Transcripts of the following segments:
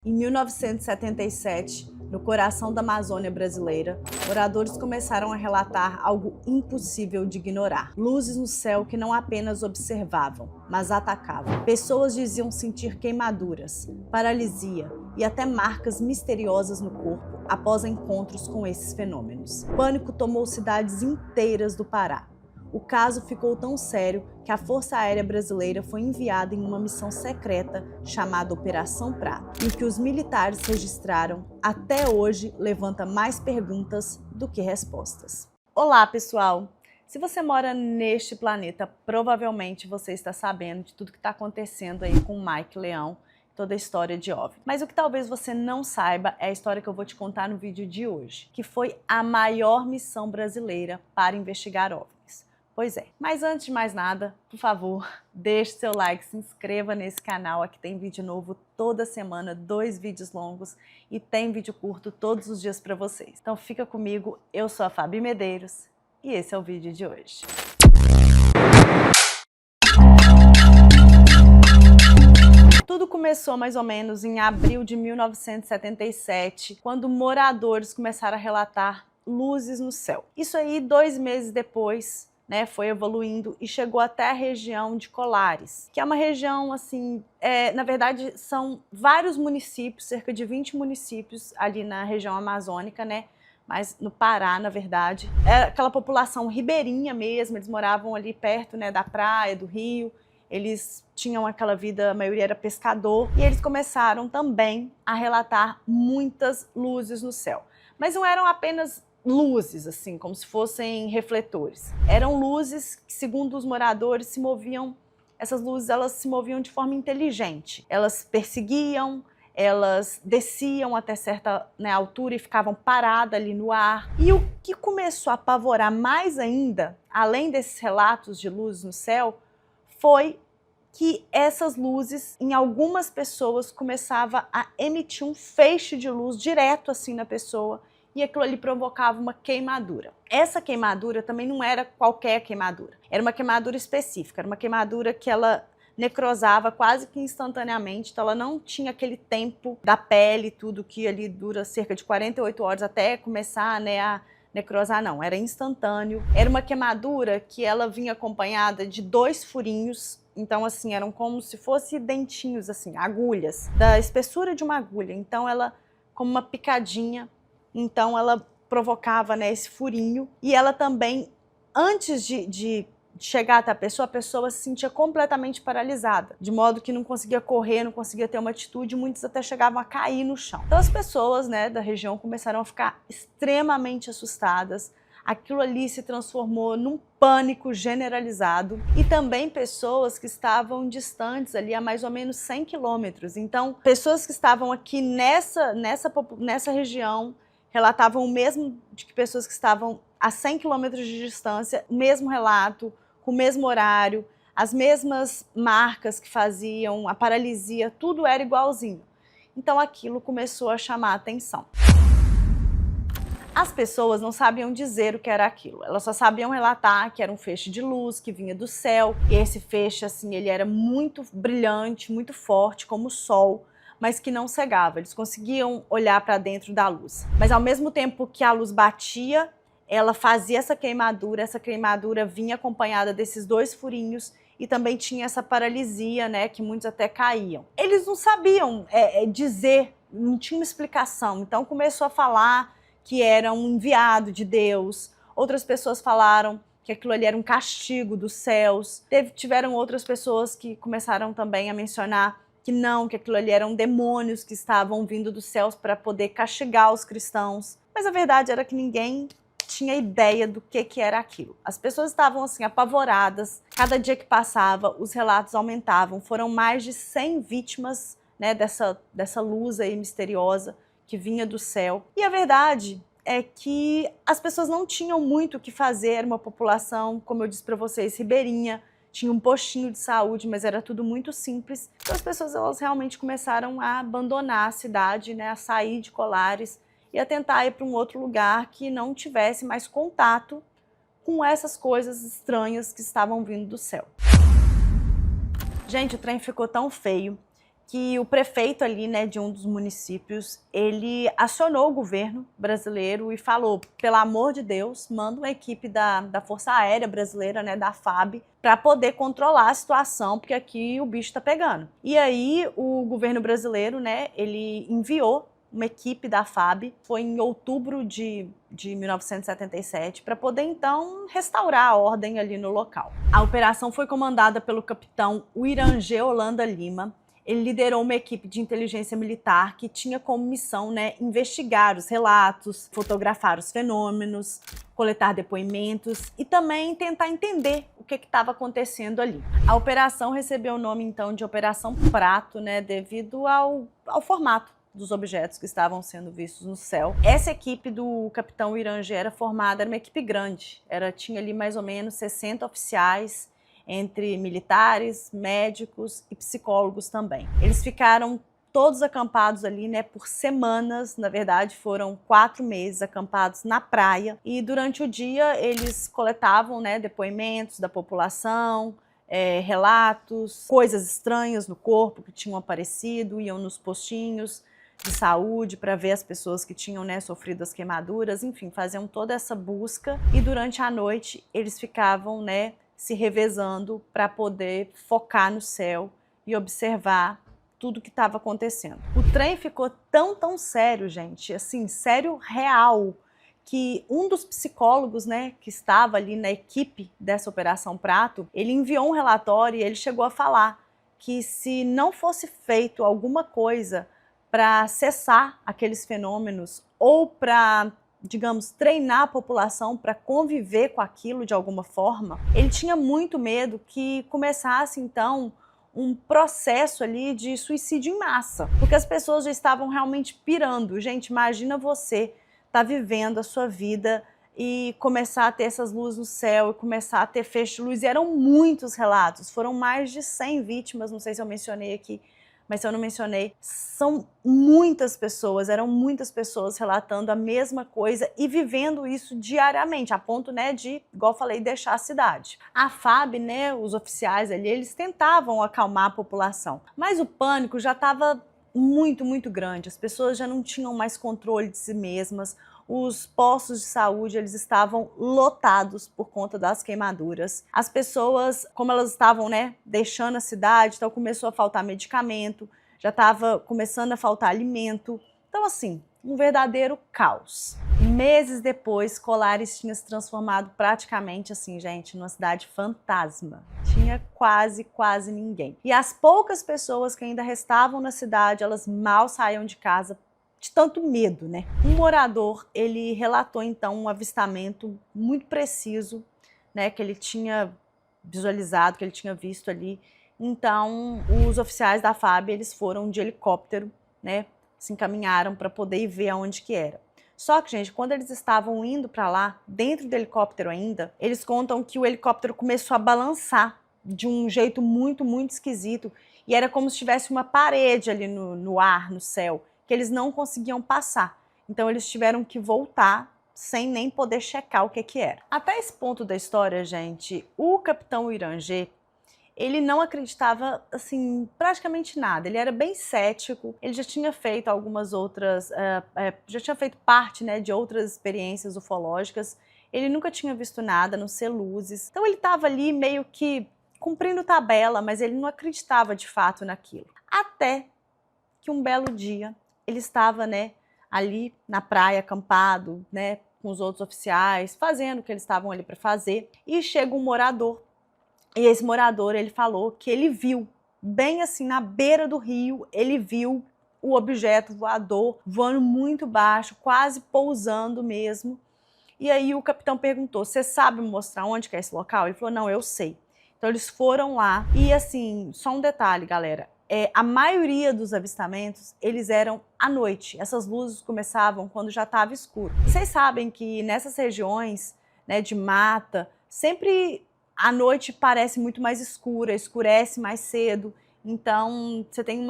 Em 1977, no coração da Amazônia brasileira, moradores começaram a relatar algo impossível de ignorar. Luzes no céu que não apenas observavam, mas atacavam. Pessoas diziam sentir queimaduras, paralisia e até marcas misteriosas no corpo após encontros com esses fenômenos. O pânico tomou cidades inteiras do Pará. O caso ficou tão sério que a Força Aérea Brasileira foi enviada em uma missão secreta chamada Operação Prato. E o que os militares registraram até hoje levanta mais perguntas do que respostas. Olá, pessoal! Se você mora neste planeta, provavelmente você está sabendo de tudo que está acontecendo aí com o Mike Leão, toda a história de OVNI. Mas o que talvez você não saiba é a história que eu vou te contar no vídeo de hoje, que foi a maior missão brasileira para investigar OVNIs. Pois é, mas antes de mais nada, por favor, deixe seu like, se inscreva nesse canal, aqui tem vídeo novo toda semana, 2 vídeos longos e tem vídeo curto todos os dias para vocês. Então fica comigo, eu sou a Fabi Medeiros e esse é o vídeo de hoje. Tudo começou mais ou menos em abril de 1977, quando moradores começaram a relatar luzes no céu. Isso aí 2 meses depois, foi evoluindo e chegou até a região de Colares, que é uma região assim, na verdade são vários municípios, cerca de 20 municípios ali na região amazônica, mas no Pará, na verdade. É aquela população ribeirinha mesmo, eles moravam ali perto da praia, do rio, eles tinham aquela vida, a maioria era pescador, e eles começaram também a relatar muitas luzes no céu. Mas não eram apenas luzes, assim, como se fossem refletores. Eram luzes que, segundo os moradores, se moviam, essas luzes elas se moviam de forma inteligente. Elas perseguiam, elas desciam até certa altura e ficavam paradas ali no ar. E o que começou a apavorar mais ainda, além desses relatos de luzes no céu, foi que essas luzes, em algumas pessoas, começava a emitir um feixe de luz direto assim na pessoa, e aquilo ali provocava uma queimadura. Essa queimadura também não era qualquer queimadura, era uma queimadura específica, era uma queimadura que ela necrosava quase que instantaneamente, então ela não tinha aquele tempo da pele, tudo que ali dura cerca de 48 horas até começar a necrosar, não, era instantâneo. Era uma queimadura que ela vinha acompanhada de 2 furinhos, então assim, eram como se fossem dentinhos, assim, agulhas, da espessura de uma agulha, então ela, como uma picadinha, então ela provocava esse furinho, e ela também, antes de chegar até a pessoa se sentia completamente paralisada, de modo que não conseguia correr, não conseguia ter uma atitude, muitos até chegavam a cair no chão. Então as pessoas da região começaram a ficar extremamente assustadas, aquilo ali se transformou num pânico generalizado, e também pessoas que estavam distantes ali a mais ou menos 100 quilômetros. Então pessoas que estavam aqui nessa região relatavam o mesmo de que pessoas que estavam a 100 quilômetros de distância, o mesmo relato, com o mesmo horário, as mesmas marcas que faziam, a paralisia, tudo era igualzinho. Então aquilo começou a chamar a atenção. As pessoas não sabiam dizer o que era aquilo, elas só sabiam relatar que era um feixe de luz que vinha do céu, e esse feixe assim, ele era muito brilhante, muito forte, como o sol, mas que não cegava, eles conseguiam olhar para dentro da luz. Mas ao mesmo tempo que a luz batia, ela fazia essa queimadura vinha acompanhada desses 2 furinhos, e também tinha essa paralisia, que muitos até caíam. Eles não sabiam dizer, não tinha uma explicação, então começou a falar que era um enviado de Deus, outras pessoas falaram que aquilo ali era um castigo dos céus, tiveram outras pessoas que começaram também a mencionar que não, que aquilo ali eram demônios que estavam vindo dos céus para poder castigar os cristãos. Mas a verdade era que ninguém tinha ideia do que era aquilo. As pessoas estavam assim apavoradas, cada dia que passava os relatos aumentavam, foram mais de 100 vítimas dessa luz aí misteriosa que vinha do céu. E a verdade é que as pessoas não tinham muito o que fazer, era uma população, como eu disse para vocês, ribeirinha, tinha um postinho de saúde, mas era tudo muito simples. Então as pessoas elas realmente começaram a abandonar a cidade, a sair de Colares e a tentar ir para um outro lugar que não tivesse mais contato com essas coisas estranhas que estavam vindo do céu. Gente, o trem ficou tão feio que o prefeito ali, né, de um dos municípios, ele acionou o governo brasileiro e falou, pelo amor de Deus, manda uma equipe da Força Aérea Brasileira, né, da FAB, para poder controlar a situação, porque aqui o bicho tá pegando. E aí o governo brasileiro, né, ele enviou uma equipe da FAB, foi em outubro de 1977, para poder então restaurar a ordem ali no local. A operação foi comandada pelo capitão Uirangê Holanda Lima. Ele liderou uma equipe de inteligência militar que tinha como missão, né, investigar os relatos, fotografar os fenômenos, coletar depoimentos e também tentar entender o que estava acontecendo ali. A operação recebeu o nome então de Operação Prato, né, devido ao formato dos objetos que estavam sendo vistos no céu. Essa equipe do capitão Uirangê era uma equipe grande, tinha ali mais ou menos 60 oficiais, entre militares, médicos e psicólogos também. Eles ficaram todos acampados ali, né, por semanas, na verdade foram 4 meses acampados na praia, e durante o dia eles coletavam, né, depoimentos da população, relatos, coisas estranhas no corpo que tinham aparecido, iam nos postinhos de saúde para ver as pessoas que tinham, né, sofrido as queimaduras, enfim, faziam toda essa busca, e durante a noite eles ficavam, né, se revezando para poder focar no céu e observar tudo que estava acontecendo. O trem ficou tão sério, gente, assim, sério real, que um dos psicólogos, né, que estava ali na equipe dessa Operação Prato, ele enviou um relatório e ele chegou a falar que se não fosse feito alguma coisa para cessar aqueles fenômenos ou para, digamos, treinar a população para conviver com aquilo de alguma forma, ele tinha muito medo que começasse, então, um processo ali de suicídio em massa, porque as pessoas já estavam realmente pirando. Gente, imagina você estar vivendo a sua vida e começar a ter essas luzes no céu e começar a ter feixes de luz. E eram muitos relatos, foram mais de 100 vítimas, não sei se eu mencionei aqui, mas se eu não mencionei, são muitas pessoas, eram muitas pessoas relatando a mesma coisa e vivendo isso diariamente, a ponto, né, de, igual eu falei, deixar a cidade. A FAB, né, os oficiais ali, eles tentavam acalmar a população, mas o pânico já estava muito grande, as pessoas já não tinham mais controle de si mesmas, os postos de saúde, eles estavam lotados por conta das queimaduras. As pessoas, como elas estavam, né, deixando a cidade, então começou a faltar medicamento, já estava começando a faltar alimento. Então, assim, um verdadeiro caos. Meses depois, Colares tinha se transformado praticamente, assim, gente, numa cidade fantasma. Tinha quase ninguém. E as poucas pessoas que ainda restavam na cidade, elas mal saíam de casa de tanto medo, né? Um morador, ele relatou então um avistamento muito preciso, né, que ele tinha visualizado, que ele tinha visto ali. Então, os oficiais da FAB, eles foram de helicóptero, né, se encaminharam para poder ir ver aonde que era. Só que, gente, quando eles estavam indo para lá, dentro do helicóptero ainda, eles contam que o helicóptero começou a balançar de um jeito muito esquisito, e era como se tivesse uma parede ali no ar, no céu, que eles não conseguiam passar. Então eles tiveram que voltar sem nem poder checar o que era. Até esse ponto da história, gente, o capitão Uirangê, ele não acreditava, assim, praticamente nada. Ele era bem cético, ele já tinha feito algumas outras, já tinha feito parte, né, de outras experiências ufológicas. Ele nunca tinha visto nada, a não ser luzes. Então ele estava ali meio que cumprindo tabela, mas ele não acreditava de fato naquilo. Até que um belo dia, ele estava, né, ali na praia, acampado, né, com os outros oficiais, fazendo o que eles estavam ali para fazer, e chega um morador, e esse morador, ele falou que ele viu, bem assim, na beira do rio, ele viu o objeto voador voando muito baixo, quase pousando mesmo. E aí o capitão perguntou, você sabe me mostrar onde que é esse local? Ele falou, não, eu sei. Então eles foram lá, e assim, só um detalhe, galera, a maioria dos avistamentos, eles eram à noite. Essas luzes começavam quando já estava escuro. E vocês sabem que nessas regiões, né, de mata, sempre a noite parece muito mais escura, escurece mais cedo. Então, você tem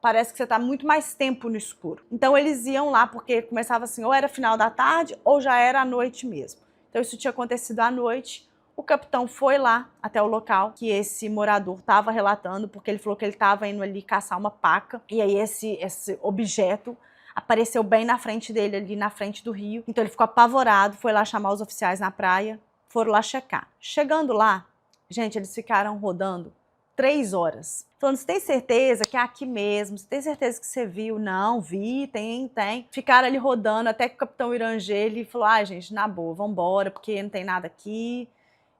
parece que você está muito mais tempo no escuro. Então, eles iam lá porque começava assim, ou era final da tarde ou já era à noite mesmo. Então, isso tinha acontecido à noite. O capitão foi lá até o local que esse morador estava relatando, porque ele falou que ele estava indo ali caçar uma paca, e aí esse objeto apareceu bem na frente dele, ali na frente do rio. Então ele ficou apavorado, foi lá chamar os oficiais na praia, foram lá checar. Chegando lá, gente, eles ficaram rodando 3 horas. Falando, você tem certeza que é aqui mesmo? Você tem certeza que você viu? Não, vi, tem. Ficaram ali rodando, até que o capitão Irangê, ele falou, gente, na boa, vambora, porque não tem nada aqui,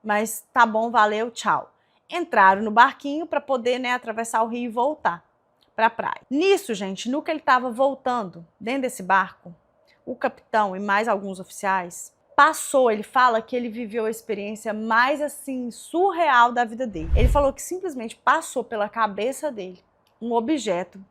mas tá bom, valeu, tchau. Entraram no barquinho para poder, né, atravessar o rio e voltar para a praia. Nisso, gente, no que ele estava voltando dentro desse barco, o capitão e mais alguns oficiais ele fala que ele viveu a experiência mais assim surreal da vida dele. Ele falou que simplesmente passou pela cabeça dele um objeto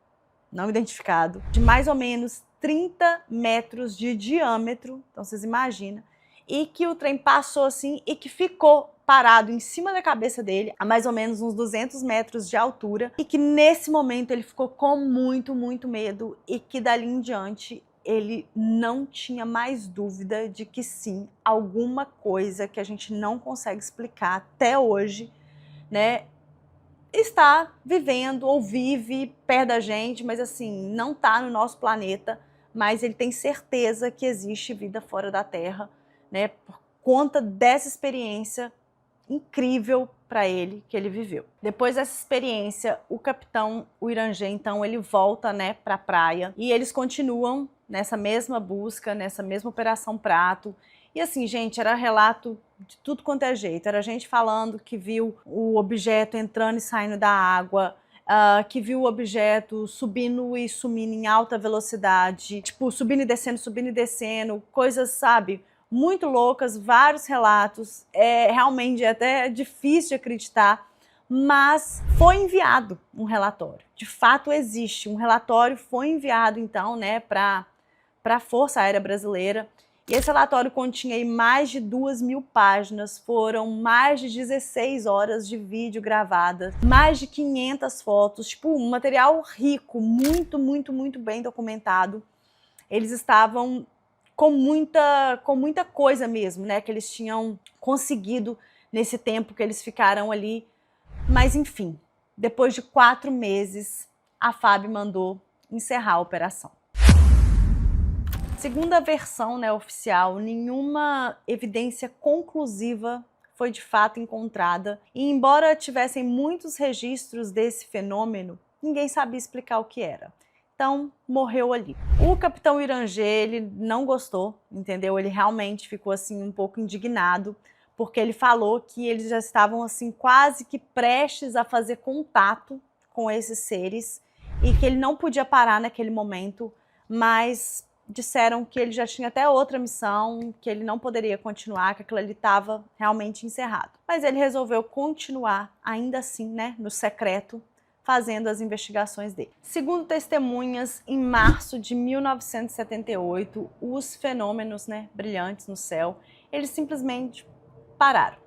não identificado de mais ou menos 30 metros de diâmetro, então vocês imaginam, e que o trem passou assim e que ficou parado em cima da cabeça dele, a mais ou menos uns 200 metros de altura, e que nesse momento ele ficou com muito medo e que dali em diante ele não tinha mais dúvida de que sim, alguma coisa que a gente não consegue explicar até hoje, né, está vivendo ou vive perto da gente, mas assim, não está no nosso planeta, mas ele tem certeza que existe vida fora da Terra, né, por conta dessa experiência incrível para ele que ele viveu. Depois dessa experiência, o capitão Irangê, então, ele volta, né, para a praia e eles continuam nessa mesma busca, nessa mesma Operação Prato. E assim, gente, era relato de tudo quanto é jeito. Era gente falando que viu o objeto entrando e saindo da água, que viu o objeto subindo e sumindo em alta velocidade, tipo, subindo e descendo, coisas, sabe, muito loucas, vários relatos. É realmente até difícil de acreditar, mas foi enviado um relatório. De fato existe, um relatório foi enviado então, né, para a Força Aérea Brasileira. E esse relatório continha aí mais de 2.000 páginas, foram mais de 16 horas de vídeo gravadas, mais de 500 fotos, tipo um material rico, muito bem documentado. Eles estavam com muita coisa mesmo, né, que eles tinham conseguido nesse tempo que eles ficaram ali. Mas enfim, depois de 4 meses, a FAB mandou encerrar a operação. Segundo a versão, né, oficial, nenhuma evidência conclusiva foi de fato encontrada, e embora tivessem muitos registros desse fenômeno, ninguém sabia explicar o que era. Então, morreu ali. O capitão Irangê, ele não gostou, entendeu? Ele realmente ficou assim um pouco indignado, porque ele falou que eles já estavam assim quase que prestes a fazer contato com esses seres e que ele não podia parar naquele momento, mas disseram que ele já tinha até outra missão, que ele não poderia continuar, que aquilo ali estava realmente encerrado. Mas ele resolveu continuar, ainda assim, né, no secreto, fazendo as investigações dele. Segundo testemunhas, em março de 1978, os fenômenos, né, brilhantes no céu, eles simplesmente pararam,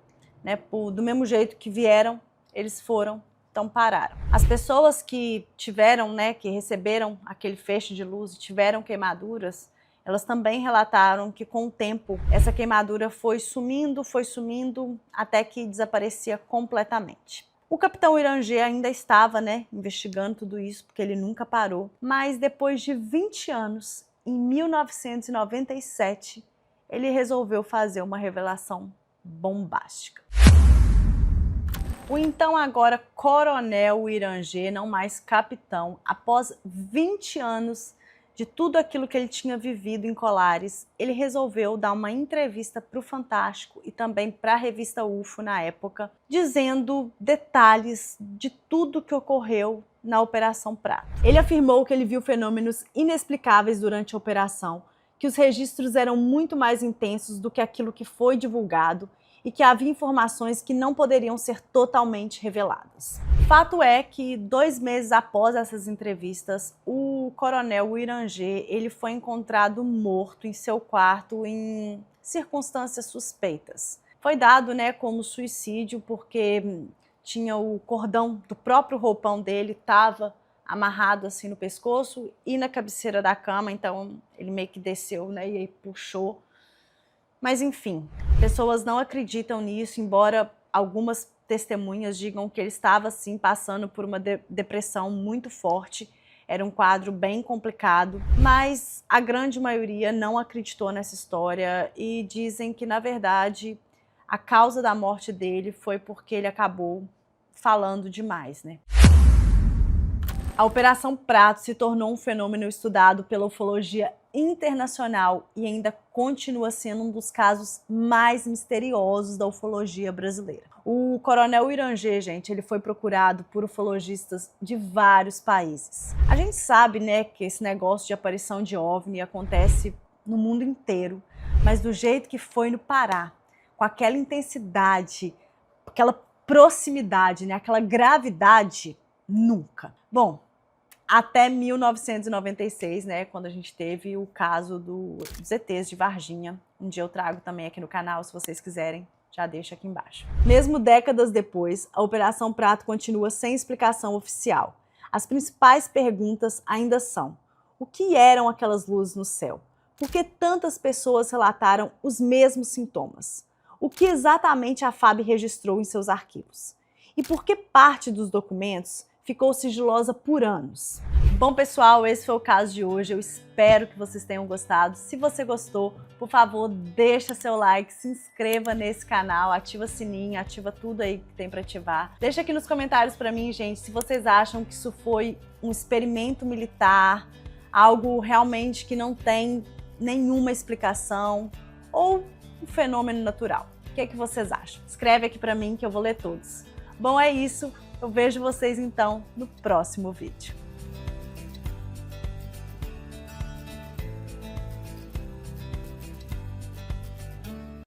né? Do mesmo jeito que vieram, eles foram, então pararam. As pessoas que tiveram, né, que receberam aquele feixe de luz e tiveram queimaduras, elas também relataram que com o tempo essa queimadura foi sumindo até que desaparecia completamente. O capitão Irangê ainda estava, né, investigando tudo isso, porque ele nunca parou, mas depois de 20 anos, em 1997, ele resolveu fazer uma revelação bombástica. O então agora coronel Irangê, não mais capitão, após 20 anos de tudo aquilo que ele tinha vivido em Colares, ele resolveu dar uma entrevista para o Fantástico e também para a revista UFO na época, dizendo detalhes de tudo que ocorreu na Operação Prato. Ele afirmou que ele viu fenômenos inexplicáveis durante a operação, que os registros eram muito mais intensos do que aquilo que foi divulgado e que havia informações que não poderiam ser totalmente reveladas. Fato é que 2 meses após essas entrevistas, o coronel Irangê, ele foi encontrado morto em seu quarto em circunstâncias suspeitas. Foi dado, né, como suicídio porque tinha o cordão do próprio roupão dele, estava amarrado assim no pescoço e na cabeceira da cama, então ele meio que desceu, né, e aí puxou. Mas enfim, pessoas não acreditam nisso, embora algumas testemunhas digam que ele estava sim passando por uma depressão muito forte. Era um quadro bem complicado, mas a grande maioria não acreditou nessa história e dizem que, na verdade, a causa da morte dele foi porque ele acabou falando demais, né? A Operação Prato se tornou um fenômeno estudado pela ufologia internacional e ainda continua sendo um dos casos mais misteriosos da ufologia brasileira. O coronel Irangê, gente, ele foi procurado por ufologistas de vários países. A gente sabe, né, que esse negócio de aparição de OVNI acontece no mundo inteiro, mas do jeito que foi no Pará, com aquela intensidade, aquela proximidade, né, aquela gravidade, nunca. Bom, até 1996, né, quando a gente teve o caso dos ETs de Varginha. Um dia eu trago também aqui no canal, se vocês quiserem, já deixo aqui embaixo. Mesmo décadas depois, a Operação Prato continua sem explicação oficial. As principais perguntas ainda são: o que eram aquelas luzes no céu? Por que tantas pessoas relataram os mesmos sintomas? O que exatamente a FAB registrou em seus arquivos? E por que parte dos documentos ficou sigilosa por anos? Bom, pessoal, esse foi o caso de hoje. Eu espero que vocês tenham gostado. Se você gostou, por favor, deixa seu like, se inscreva nesse canal, ativa o sininho, ativa tudo aí que tem para ativar. Deixa aqui nos comentários para mim, gente, se vocês acham que isso foi um experimento militar, algo realmente que não tem nenhuma explicação, ou um fenômeno natural. O que é que vocês acham? Escreve aqui para mim que eu vou ler todos. Bom, é isso. Eu vejo vocês então no próximo vídeo.